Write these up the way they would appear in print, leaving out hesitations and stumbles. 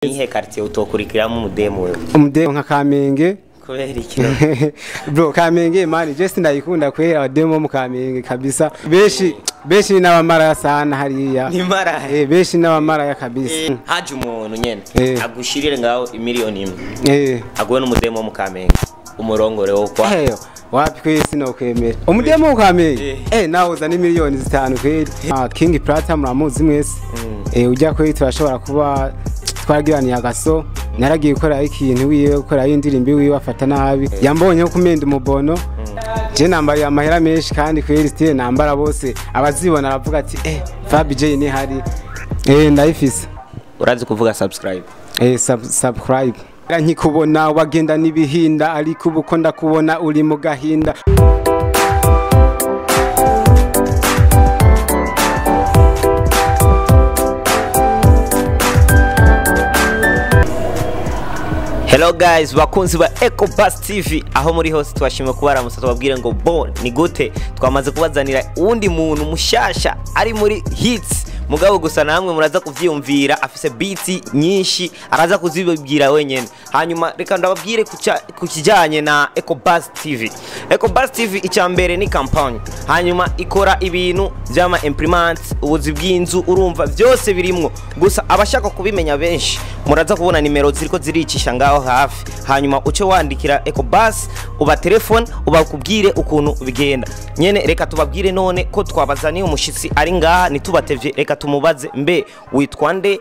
Nihe quartier utokurikiramo umudemo wewe? Umudemo nka Kamenge. Kubera iki? Bro Kamenge man just ndayikunda kwera abademo mu Kamenge kabisa. Beshi n'abamara sana hariya. Ni mara. Beshi n'abamara kabisa. Haje umuntu nyene agushirire ngaho imiliyoni imwe. Agwe n'umudemo mu Kamenge. Umurongore wo kwa. Wapi kwisi no kwemera. Umudemo mu Kamenge. Naho uzana miliyoni 5 kweri. King Plata muramuzi mwese. Ujya kweri turashobora kuba twagiraniye agaso naragiye gukora ikintu wiwe gukora indirimbo wiwe afata nabi yambonye ko kumenda umubono je nambari amahera menshi kandi kweri stile nambara bose abazibona aravuga ati Fabi J ni hari ndayifise urazi kuvuga subscribe subscribe nkikubona wagenda nibihinda ariko ubuko ndakubona uri mu gahinda. Hello guys, bakunzi ba Ecobus TV aho muri hose twashimye kubaramutsa tubabwire ngo bon ni gute twamaze kubazanira undi muntu mushasha ari muri hits mugabo gusa namwe muraza kuvyumvira afise beats nyinshi araza kuzibibwira wenyene hanyuma reka ndababwire ku kijanye na Ecobus TV. Ecobus TV icyambere ni campaign hanyuma ikora ibintu byama imprimants ubuzi bw'inzu urumva byose birimwo gusa abashaka kubimenya benshi muraza kubona nimero ziriko ziricisha ngaho hafi hanyuma uce wandikira Ecobus uba telefone ubakubwire ukuntu bigenda nyene reka tubabwire none ko twabazaniye umushitsi ari ngaha nitubatevye reka tumubaze mbe witwa nde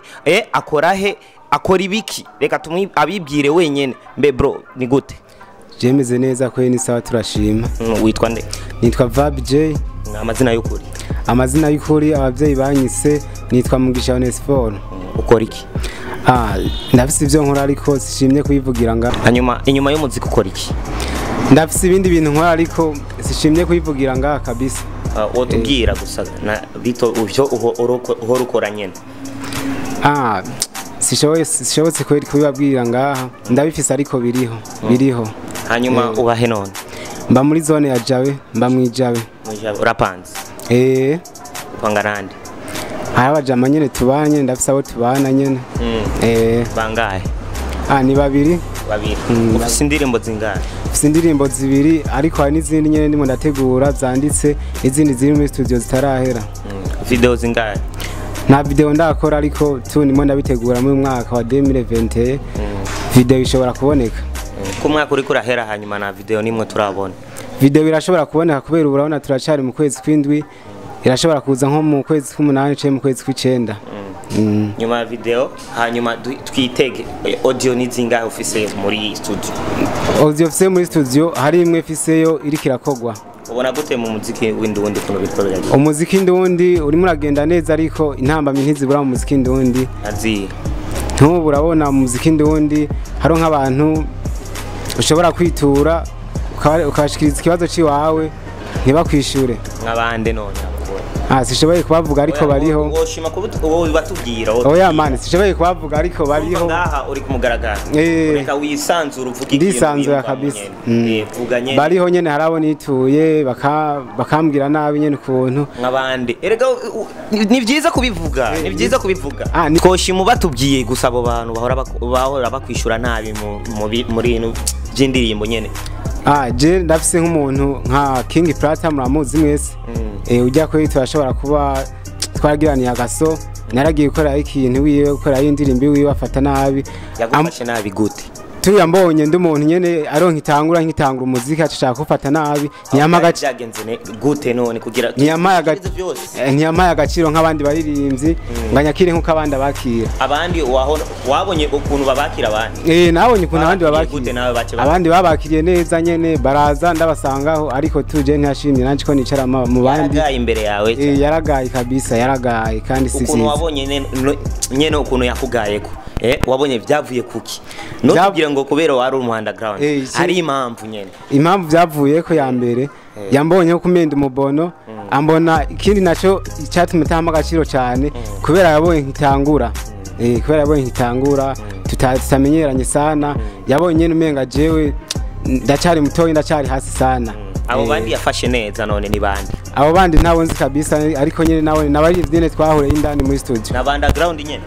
akora he akora ibiki reka abibwire wenyene mbe bro ni gute jemeze neza ko ni sawa turashima witwa nde nitwa Fabi J amazina y'ukuri abavyeyi banyise nitwa Mugisha Onesphore ukora iki ndafise ivyo nkora ariko sishimye kuyivugira nga hanyuma inyuma y'umuziki ukora iki ndafise ibindi bintu nkora ariko sishimye kuyivugira nga kabisa wotubwira gusa na bito uvyo uhora ukora nyene sishobotse kweri kubibabwira ngaha ndabifise ariko biriho hanyuma ubahe none mba muri zone ya Jabe mba mwijabe urapanze upanga nande abajama nyene tubanye ndafise abo tubana nyene bangahe ni babiri ufise indirimbo zingahe ufise indirimbo zibiri ariko hari n'izindi nyene ndimo ndategura zanditse izindi ziri muri studio zitarahera video zingahe nta video ndakora ariko nimo ndabitegura mu mwaka wa 2020 video ishobora kuboneka ku mwaka uri kurahera hanyuma na video nimwe turabona video birashobora kuboneka kubera urabona turacari mu kwezi kw'indwi irashobora kuza nko mu kwezi k'umunani cyo mu kwezi kw'icenda nyuma ya video hanyuma twitege audio nizingahe ufise muri studio audio ufise muri studio hari imwe fiseyo iri kirakogwa ubona gute mu muziki w'indundi kuno bikorera umuziki ndundi urimo uragenda neza ariko intambamye ntizibura mu muziki ndundi azi ntubu urabona mu muziki ndundi haro nk'abantu ushobora kwitura ukashikiriza ikibazo ciwawe ntibakwishure nk'abande none sishoboye kubavuga ariko bariho woshima kubo batubwira oya man sishoboye kubavuga ariko bariho ngaha uri kumugaragara reka wisanzura uvuga ikintu ndisanzura kabisa vuganye bariho nyene harabona ituye bakambwira nabi nyene ukuntu nk'abandi erega ni vyiza kubivuga koshima batubwiye gusa abo bantu bahora bakwishura nabi muri ino by'indirimbo nyene je ndafise nk'umuntu nka King Plata muramuzi mwese ujya kweri turashobora kuba twagiraniye agaso naragiye gukora ikintu wiwe gukora indirimbo wiwe afata nabi yagufashe nabi gute tuyambonye ndi umuntu nyene aronka itangura umuziki acashaka gufata nabi ntiyamaye gute none kugira ntiyamaye agaciro nk'abandi baririmbyi nganyakire nkuko abandi abakira abandi wabonye ukuntu babakira abandi nabonye ukuntu abandi babakira abandi babakiriye neza nyene baraza ndabasangaho ariko tuje ntashimye nanje ko nicara mu bandi imbere yawe yaragaye kabisa yaragaye kandi sisi ukuntu wabonye nyene ukuntu yakugayeko wabonye byavuye kuki no kugira ngo kubera wari underground hari impamvu nyene impamvu byavuye ko ya mbere yambonye ko kumenda umubono ambona ikindi naco cyatumye tama agaciro cyane kubera yabonye nkitangura tutamenyeranye sana yabonye numenga jewe ndacari mutoyi ndacari hasi sana abo bandi yafashe neza none ni bandi abo bandi nabo nzi kabisa ariko nyene nabari nyene twahore indani muri studio na underground nyene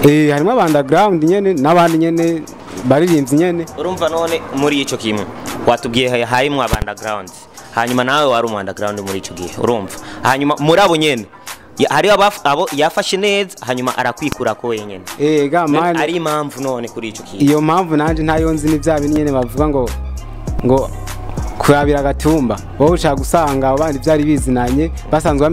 harimo abandaground nyene n'abandi nyene baririmbyi nyene. Urumva none muri ico kimwe watubwiye harimo abandaground, hanyuma nawe wari umuunderground muri ico gihe urumva, hanyuma muri abo nyene hari abo yafashe neza hanyuma arakwikura ko wenyene. Ga mani ari impamvu none kuri ico kintu. Iyo mpamvu nanje ntayo nzi n'ivyabi nyene bavuga ngo kurabira agatumba, wowe ushaka gusanga abandi byari bizinanye basanzwe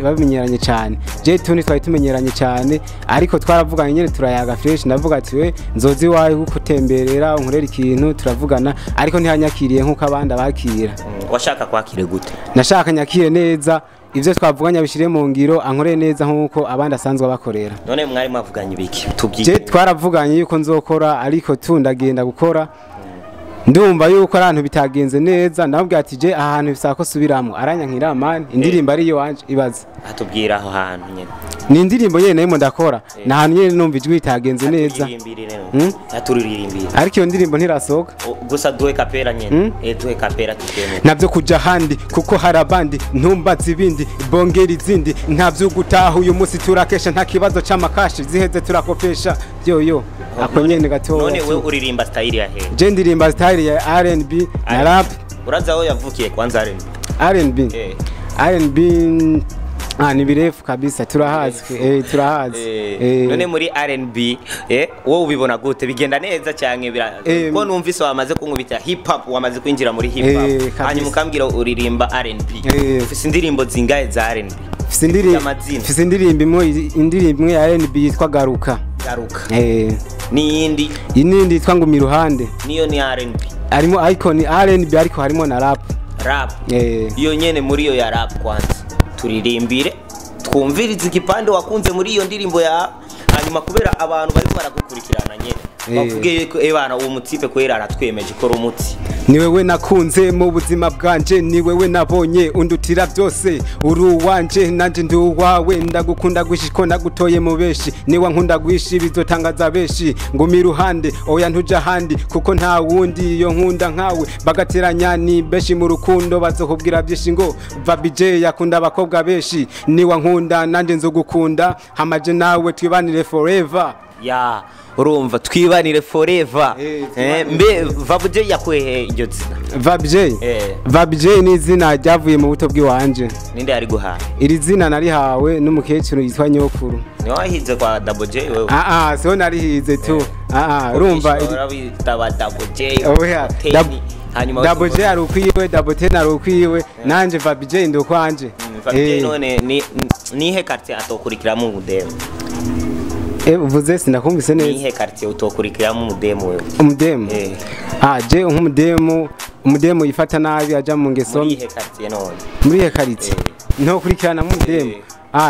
bamenyeranye cyane. Je tuni twari tumenyeranye cyane, ariko twaravuganye nyene turayaga fresh, ndavuga ati we nzozi wawe gukutemberera unkorera ikintu turavugana, ariko ntihanyakiriye nkuko abandi abakira. Washaka kwakire gute? Nashaka nyakire neza, ivyo twavuganye bishire mu ngiro, ankoreye neza nkuko abandi asanzwe bakorera. None mwari mwavuganye biki? Je twaravuganye yuko nzokora, ariko tundagenda gukora ndumva yuko abantu bitagenze neza, ndababwira ati je ahantu bisaba ko subiramo, aranyankira mani indirimbo ari yo wanje ibaze. Atubwira aho hantu nyene. Ni indirimbo nyene nayimo ndakora, na hantu nyene numva ijwi bitagenze neza. Aturirimbire. Ariko iyo ndirimbo ntirasohoka. Gusa duhe kapera nyene. Duhe kapera tugeme. Navyo kuja handi kuko harabandi ntumbaza ibindi bongera izindi, ntavyo gutaha uyu musi turakesha nta kibazo c'amakashi ziheze turakopesha yoyo. Ako nyene gato. None we uririmba style ya he? Je ndirimba style ya R&B na rap. Uraza aho yavukiye kwanza R&B? R&B. R&B ni birefu kabisa, turahazi turahazi. None muri R&B wowe ubibona gute, bigenda neza cyane ko numvise wamaze kunkubita hip hop, wamaze kwinjira muri hip hop, hanyuma ukambwira uririmba R&B. Ufise indirimbo zingahe za R&B? Ufise indirimbo imwe ya R&B yitwa Garuka. Niyindi yitwa Ngumi Ruhande, niyo ni R&B. Harimo icon R&B ariko harimo na rap. Iyo nyene muri iyo ya rap kwanza turirimbire twumvirize igipande wakunze muri iyo ndirimbo ya, hanyuma kubera abantu bari baragukurikirana nyene bavuge ko ebana uwo mutipe kwera aratwemeje ko rumutsi. Ni wewe nakunze mu buzima bwanje, ni wewe nabonye undutira byose, uru wanje nanje ndi uwawe, ndagukunda gwishiko nagutoye mu beshi, niwa nkunda gwishi bizotangaza beshi. Ngumi Ruhande oya ntuja handi kuko nta wundi yo nkunda nkawe, bagateranya ni beshi mu rukundo bazokubwira byinshi ngo Vabije yakunda abakobwa beshi, niwa nkunda nanje nzogukunda, hamaje nawe twibanire forever. Urumva twibanire forever. Mbe Vabije yakwehe iryo zina? Vabije ni izina ryavuye mu buto bw'iwanje. Ninde ari guhaha? Iri zina narihawe n'umukecuru yitwa nyokuru. Ni wahize kwa Double J wewe? So narihize tu. Urumva bitaba Double J. Hanyuma Double J ari ukwiwe, Double T ari ukwiwe, nanje Vabije ndi ukwanje. Vabije none nihe quartier atokurikiramo umudemo? Uvuze sinakumvise neza. Nihe quartier utokurikiramo umudemo wewe? Umudemo? Je umudemo yifata nabi aja mu ngeso. Muri ihe quartier none? Muri ihe quartier nto kurikirana mu mudemo.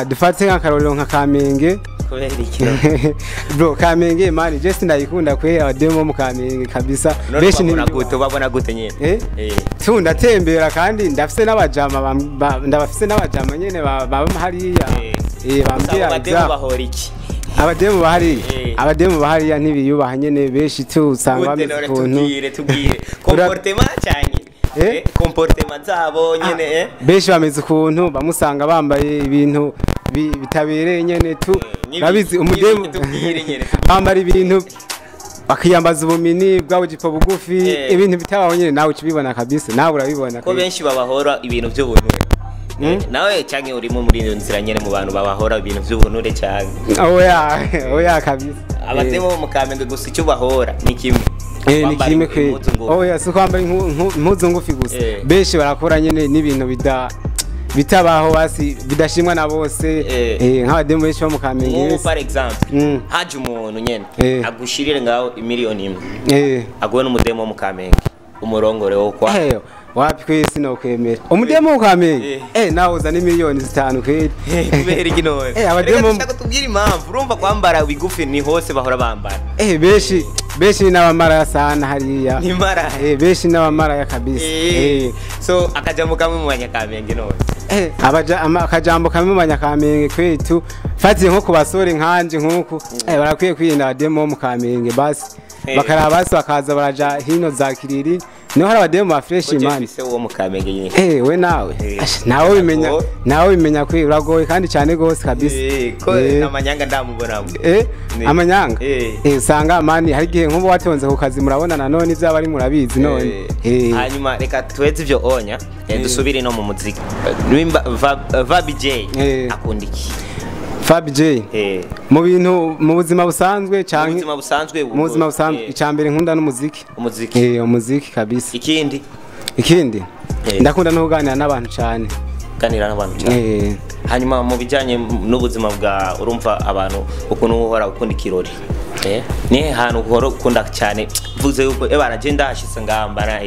Dufate nk'akarorero nka Kamenge. Kubera iki? Bro Kamenge mani je sindayikunda kwera abademo mu Kamenge kabisa. Beshi babona gute nyene? Tundatembera kandi ndafise n'abajama ndabafise n'abajama nyene baba hariya. Bambira abademo bahora iki? Abademo bahariya ntibiyubaha nyene beshi tu usanga bameze ukuntu. Tubwire comportement cyane. Comportement zabo nyene beshi bameze ukuntu, bamusanga bambaye ibintu bitabereye nyene tu. Rabizi umudemo bambara ibintu bakiyambaza ubumini bwabo jipo bugufi, ibintu bitabaho nyene nawe ukibibona kabisa, nawe urabibona ko benshi babahora ibintu by'ubuntu. Nawe cyane urimo muri iyo nzira nyene mu bantu babahora ibintu by'ubunure cyane. Oya kabisa. Abademo mu Kamenge gusa icyo bahora ni kimwe. Ni kimwe kwe. Si kwambaye impuzu ngufi gusa. Benshi barakora nyene n'ibintu bitabaho basi bidashimwa na bose. Nk'abademo benshi bo mu Kamenge. For example, haje umuntu nyene agushirire ngaho imiliyoni imwe. Agwe n'umudemo wo mu Kamenge. Umurongore wo kwa. Wapi kwesi no kwemera umudemo Kamenge nawe uzana miliyoni 5 kweli kubera iki none abademo ndashaka tubwira impamvu urumva kwambara bigufi ni hose bahora bambara beshi n'abamara sana hariya ni mara beshi n'abamara ya kabisa so akajambo kamwe mu Banyakamenge none akajambo kamwe mu Banyakamenge kwetu fatiye nko kubasore nkanje nkuko barakwiye kwirinda abademo mu Kamenge basi bakaraba basi bakaza baraja hino za Kiriri niho hari abademu ba fresh man se uwo mukamenge nyine we nawe nawe bimenya kwi uragoye kandi cyane gose kabisa ko amanyanga ndamubona amanyanga usanga mani hari gihe nkubo watonze ku kazi murabona nanone ivyaba ari murabizi none hanyuma reka tweze ivyo onya dusubire no mu muziki Fabi J akunda iki Fabi J mu bintu mu buzima busanzwe canke mu buzima busanzwe icambere nkunda n'umuziki umuziki kabisa ikindi ndakunda no kuganira n'abantu cyane hanyuma mu bijyanye n'ubuzima bwa urumva abantu ukuntu uhora ukunda ikirori ni hantu uhora ukunda cyane vuze yuko baraje ndashitse ngambara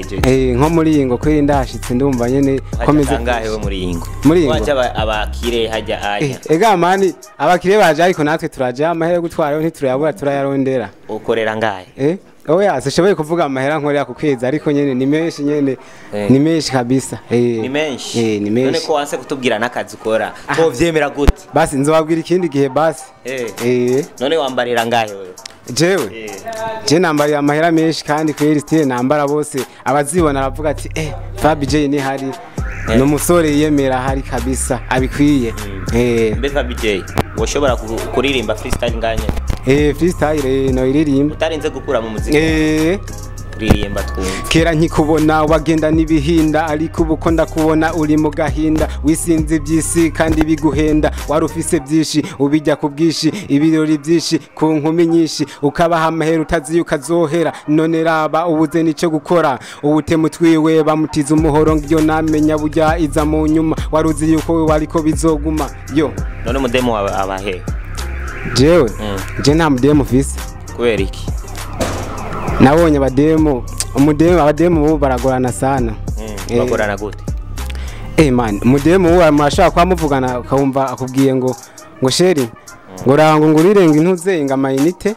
nko muri yingo kuri ndashitse ndumva nyene komeze ngahe we muri yingo waje abakire hajya ega mani abakire baje ariko natwe turaje amahera gutwara ntiturayabura turayarondera ukorera ngahe oya sishoboye kuvuga amahera nkorera ku kwezi ariko nyene ni menshi nyene ni menshi kabisa ni menshi none ko wanse kutubwira nakazi ukora to vyemera gute basi nzobabwira ikindi gihe basi none wambarira ngahe wewe je nambarira amahera menshi kandi kweri stile nambara bose abazibona aravuga ati Fabi J ni hari no musore yemera hari kabisa abikwiye mbe Fabi J woshobora kuririmba freestyle nganye freestyle no iririmba utarinze gukura mu muziki ririmba twumva kera nkikubona wagenda nibihinda ariko ubuko ndakubona uri mu gahinda wisinze byisi kandi biguhenda warufise byishi ubijya kubwishi ibirori byishi ku nkumi nyinshi ukabaha amahera utazi ukazohera none raba ubuze nico gukora ubutemu twiwe bamutiza umuhoro ngyo namenya bujya iza mu nyuma waruzi yuko wariko bizoguma yo none mudemo abahe jewe je nta mudemo fise kubera iki nabonye abademu baragorana sana bagorana gute man umudemu murashaka kwa muvugana ukawumva akubwiye ngo sheri ngo rango ngurirenga intuze ingamayinite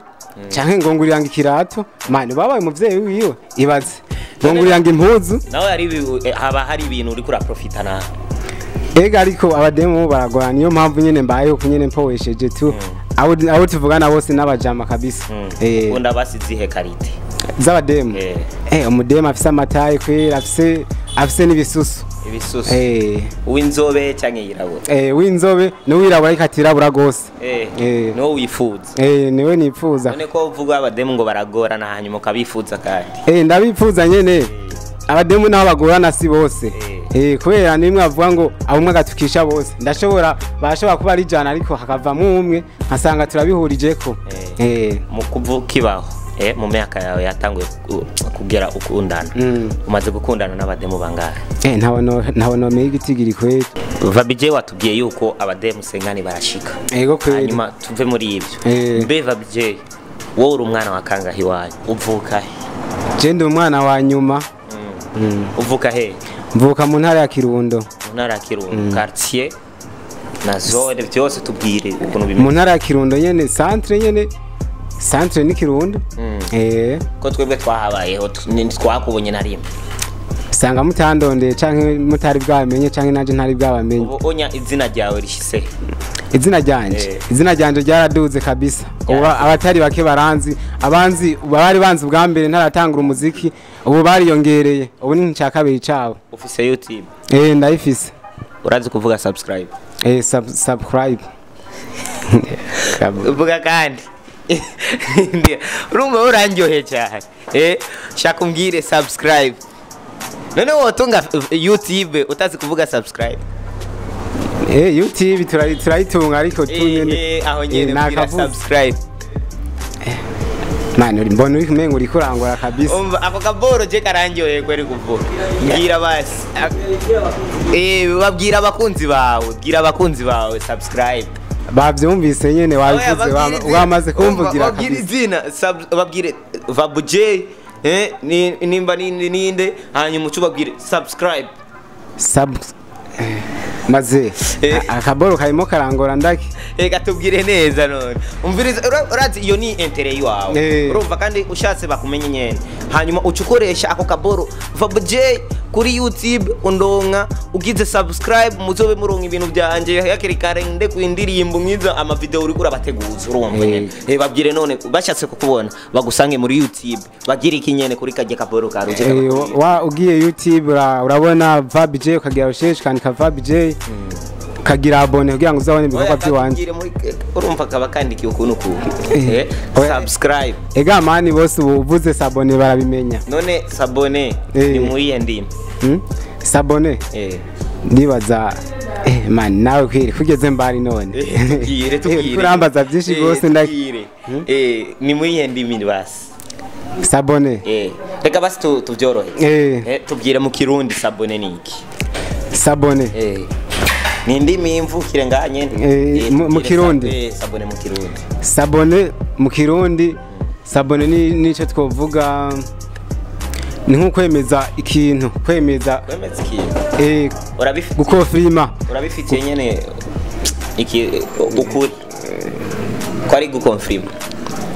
canke ngo nguriranga ikirato man babaye umuvyeyi wiwe ibaze ngo nguriranga impuzu nawe haba hari ibintu uri kura profita na ega ariko abademu baragorana niyo mpamvu nyene mbayeho kunyene mpowesheje tu abo tuvugana bose n'abajama kabisa unda basizihe karite z'abademu umudemu afise amataye kwera afise n'ibisusu uw'inzobe canke yirabura w'inzobe n'uwirabura ariko atirabura gose niwo wifuza niwe nifuza none ko uvuga abademu ngo baragorana hanyuma ukabifuza kandi ndabifuza nyene abademu nabo bagorana si bose kubera nimwe avuga ngo abumwe gatukisha bose barashobora kuba ari jana ariko hakavamo umwe nkasanga turabihurijeko mu kuvukibaho mu myaka yawe yatanguye kugera ukundana umaze gukundana n'abademu bangahe ntabona meye igitigiri kweri Fabi J watubwiye yuko abademu sengani barashika hanyuma tuve muri ivyo mbe Fabi J wowe uri umwana wa kangahe iwanyu uvuka he je ndi umwana wa nyuma uvuka he mvuka mu ntara ya Kirundo quartier na zone byose tubwire ukuntu bimeze mu ntara ya Kirundo nyene centre ni Kirundo ko twebwe twahabayeho twakubonye na rimwe sanga mutandonde canke mutari bwamenye canke nanje ntari bwabamenye onya izina ryawe rishise izina ryanje ryaraduze kabisa abatari bake baranzi abanzi bari banzi bwa mbere ntaratangura umuziki ubu bariyongereye ubu ni nca kabiri cabo ufise YouTube ndayifise urazi kuvuga subscribe subscribe uvuga kandi urumva urangyohe cyane shaka umbwire subscribe none wotunga YouTube utazi kuvuga subscribe YouTube turayitunga ariko tunyene aho nyene mbira subscribe mani mbona uri kumenga uri kurangura kabisa umva ako kaboro je karangyohe kweri kuvuga mbwira basi babwira abakunzi bawe subscribe bavyumvise nyene wabivuze wamaze kumvugira babwira izina babwire Fabi J nimba ninde hanyuma ucubabwire subscribe maze akaboro karimo karangora ndaki reka tubwire neza none umviriza urazi iyo ni intere yawe urumva kandi ushatse bakumenye nyene hanyuma ucukoresha ako kaboro VabJ kuri YouTube undonka ugize subscribe muzobe muronka ibintu byanje yakirikare nde kwindirimbo mwiza ama video uri kurabateguza urumva nyene babwire none bashatse kukubona bagusange muri YouTube bagira ikinyene kuri kajya kaboro karuje wa ugiye YouTube urabona VabJ ukagira recherche kandi ka VabJ kagira abone kugira ngo uzabone ibikorwa by'iwanje urumva kaba kandikiye ukuntu subscribe ega mani bose uvuze sabone barabimenya none sabone ni muyihe ndimi sabone ndibaza man nawe kwiri kugeze mbari none tubwire kurambaza byinshi gose ndakire ni muyihe ndimi basi sabone reka basi tubyorohe tubwire mu kirundi sabone niki sabone ni ndimi imvukire nganye mu kirundi sabone mu kirundi sabone mu kirundi sabone nico twovuga ni nko kwemeza ikintu kwemeza ikintu urabifite gukofirima urabifite nyene iki ukuri ko ari gukonfirma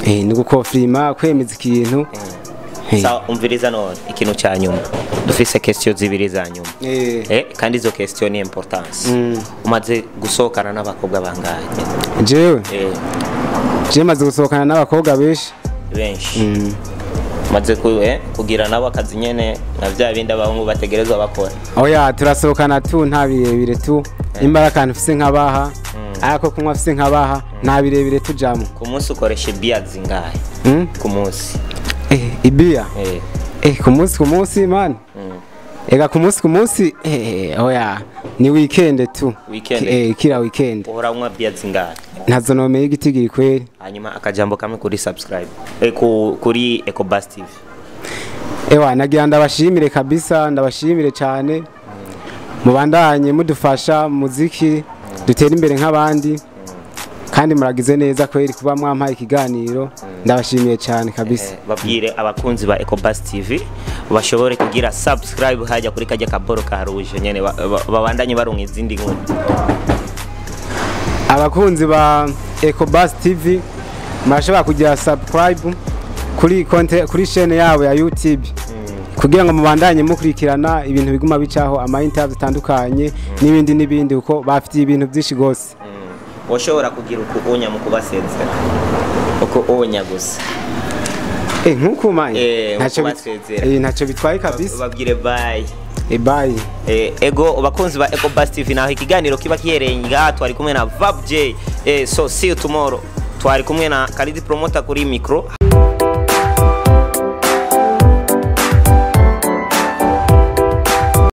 ni gukofirima kwemeza ikintu sawa umviriza none ikintu cya nyuma dufise question zibiri za nyuma kandi izo question ni importance umaze gusohokana n'abakobwa bangahe jewe maze gusohokana n'abakobwa benshi maze kugira nabo akazi nyene na vya bindi abahungu bategerezwa bakora oya turasohokana tu nta birebire tu imbara kandi ufise nkabaha ariko kunywa ufise nkabaha nta birebire tujamo ku munsi ukoresha bia zingahe ku munsi ibia ku munsi man ega ku munsi oya ni weekend tu kila weekend uranywa bia zingahe ntazo nomeye igitigiri kweli hanyuma akajambo kamwe kuri subscribe kuri EcoBuzz TV ewa nagira ndabashimire kabisa ndabashimire cyane mubandanye mudufasha muziki dutera imbere nk'abandi kandi muragize neza kweli kuba mwampaye ikiganiro ndabashimiye cyane kabisa babwire abakunzi ba EcoBuzz TV bashobore kugira subscribe hajya kuri kajya kaboro ka rouge nyene babandanye baronka izindi nkuru abakunzi ba EcoBuzz TV murashobora kugira subscribe kuri chaîne yabo ya YouTube kugira ngo mubandanye mukurikirana ibintu biguma bicaho ama interview zitandukanye n'ibindi uko bafite ibintu byinshi gose washobora kugira ukuonya mu kubasezera uko onya gusa nkuko manye ntacyo bitwaye kabisa babwire bye bye ego bakunzi ba EcoBuzz TV naho ikiganiro kiba kihereye ngaha twari kumwe na VabJ so see you tomorrow twari kumwe na Kalidi Promoter kuri micro